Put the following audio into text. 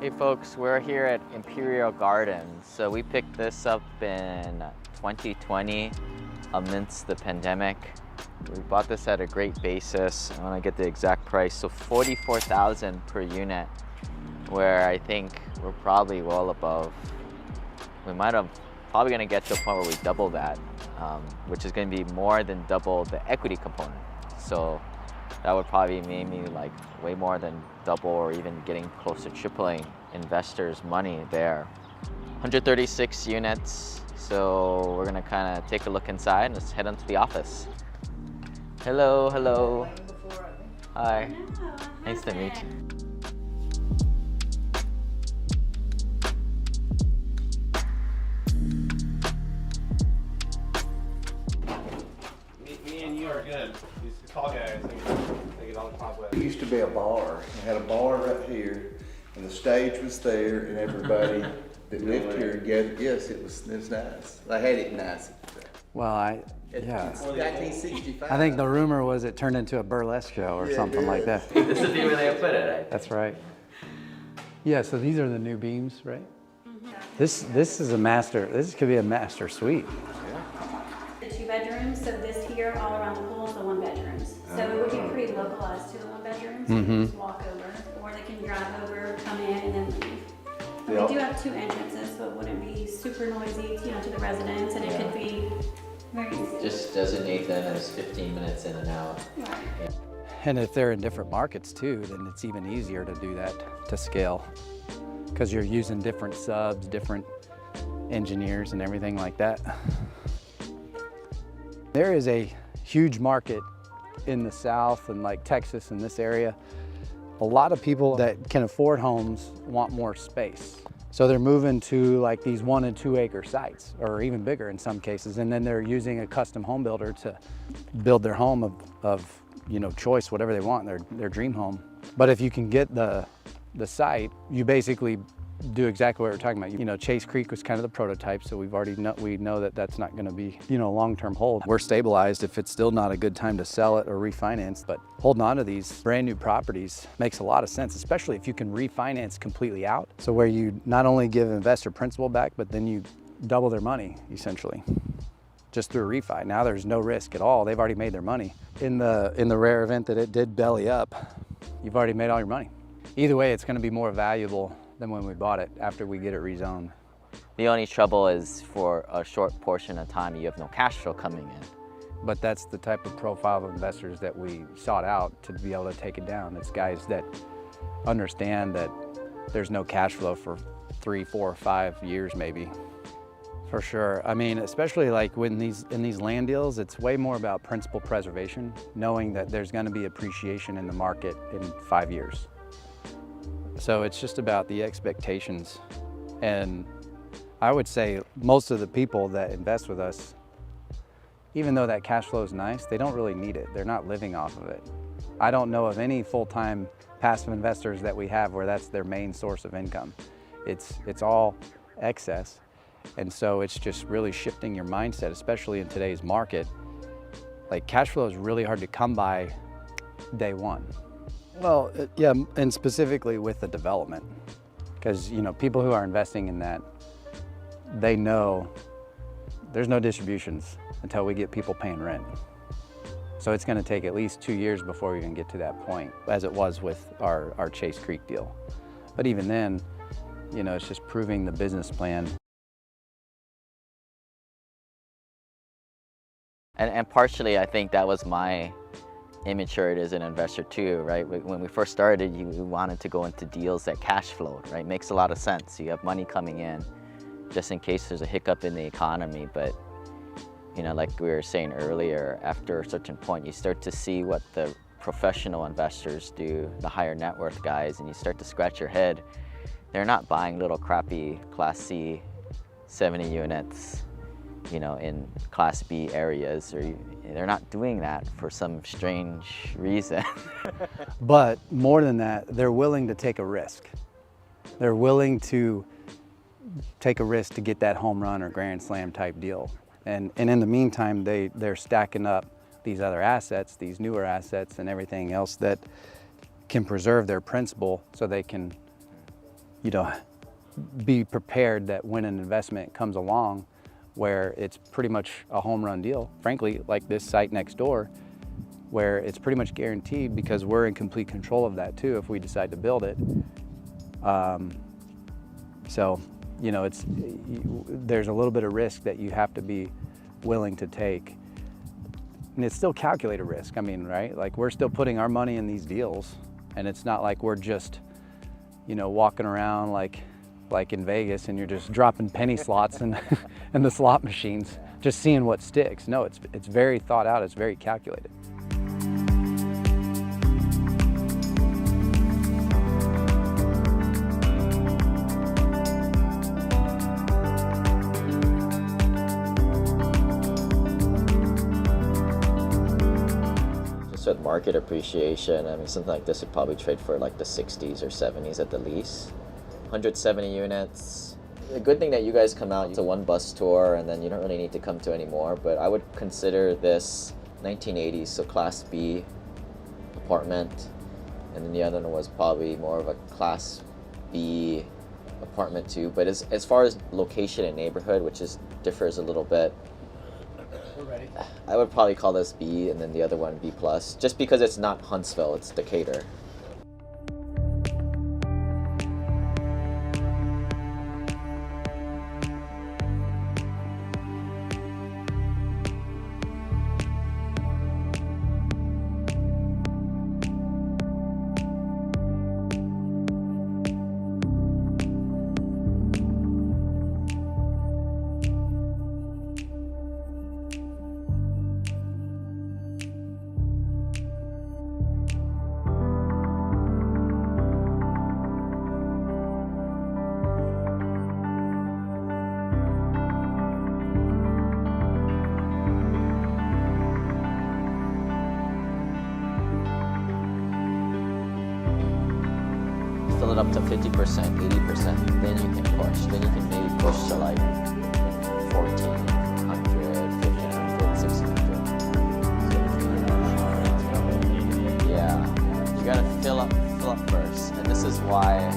Hey folks, we're here at Imperial Gardens. So we picked this up in 2020 amidst the pandemic. We bought this at a great basis. I want to get the exact price. So $44,000 per unit, where I think we're probably well above. We might have probably going to get to a point where we double that, which is going to be more than double the equity component. So that would probably make me like way more than double or even getting close to tripling investors' money there. 136 units. So we're gonna kind of take a look inside and let's head into the office. Hello, hello. Hi. Nice to meet you. Me and you are good. These tall guys, they get all the cobwebs. It used to be a bar. It had a bar right here, and the stage was there, and everybody that lived here gathered. Yes, it was nice. I had it nice. Well, yeah. 1965. I think the rumor was it turned into a burlesque show or something like that. This is where they put it, right? That's right. Yeah, so these are the new beams, right? Mm-hmm. This is a master, this could be a master suite. The 2 bedrooms, so this here all around the pool is the 1 bedrooms. So it would be pretty localized to the 1 bedrooms. So you can just walk over, or they can drive over, come in, and then leave. We do have 2 entrances, so it wouldn't be super noisy, to the residents, and it could be very easy. Just designate them as 15 minutes in and out. Right. Yeah. And if they're in different markets too, then it's even easier to do that to scale, because you're using different subs, different engineers and everything like that. There is a huge market in the South and like Texas in this area. A lot of people that can afford homes want more space. So they're moving to like these 1 and 2 acre sites, or even bigger in some cases. And then they're using a custom home builder to build their home of choice, whatever they want, their dream home. But if you can get the site, you basically do exactly what we're talking about. Chase Creek was kind of the prototype, so we know that that's not going to be, a long-term hold. We're stabilized if it's still not a good time to sell it or refinance, but holding on to these brand new properties makes a lot of sense, especially if you can refinance completely out. So where you not only give investor principal back, but then you double their money, essentially, just through a refi. Now there's no risk at all. They've already made their money. In the rare event that it did belly up, you've already made all your money. Either way, it's going to be more valuable than when we bought it after we get it rezoned. The only trouble is for a short portion of time, you have no cash flow coming in. But that's the type of profile of investors that we sought out to be able to take it down. It's guys that understand that there's no cash flow for 3, 4, 5 years maybe. For sure. I mean, especially like in these land deals, it's way more about principal preservation, knowing that there's going to be appreciation in the market in 5 years. So it's just about the expectations. And I would say most of the people that invest with us, even though that cash flow is nice, they don't really need it. They're not living off of it. I don't know of any full-time passive investors that we have where that's their main source of income. It's all excess. And so it's just really shifting your mindset, especially in today's market. Like cash flow is really hard to come by day one. Well, yeah, and specifically with the development, because people who are investing in that, they know there's no distributions until we get people paying rent. So it's going to take at least 2 years before we even get to that point, as it was with our Chase Creek deal. But even then, it's just proving the business plan. And partially, I think that was my immaturity as an investor too, right? When we first started, you wanted to go into deals that cash flowed, right? Makes a lot of sense. You have money coming in just in case there's a hiccup in the economy. But, like we were saying earlier, after a certain point, you start to see what the professional investors do, the higher net worth guys, and you start to scratch your head. They're not buying little crappy Class C 70 units, in Class B areas, or they're not doing that for some strange reason. But more than that, they're willing to take a risk. They're willing to take a risk to get that home run or grand slam type deal. And in the meantime, they're stacking up these other assets, these newer assets and everything else that can preserve their principal so they can, you know, be prepared that when an investment comes along where it's pretty much a home run deal, frankly, like this site next door, where it's pretty much guaranteed because we're in complete control of that too if we decide to build it. So, you know, there's a little bit of risk that you have to be willing to take. And it's still calculated risk. I mean, right? Like we're still putting our money in these deals, and it's not like we're just, you know, walking around like in Vegas and you're just dropping penny slots and the slot machines, just seeing what sticks. No, it's very thought out, it's very calculated. With market appreciation, I mean, something like this would probably trade for like the 60s or 70s at the least. 170 units. The good thing that you guys come out, it's a one bus tour and then you don't really need to come to any more, but I would consider this 1980s, so Class B apartment, and then the other one was probably more of a Class B apartment too, but as far as location and neighborhood, which differs a little bit, I would probably call this B and then the other one B+, just because it's not Huntsville, it's Decatur. Fill it up to 50%, 80%, then you can push. Then you can maybe push to like 1,400, 1,500, 600. Yeah, you gotta fill up first. And this is why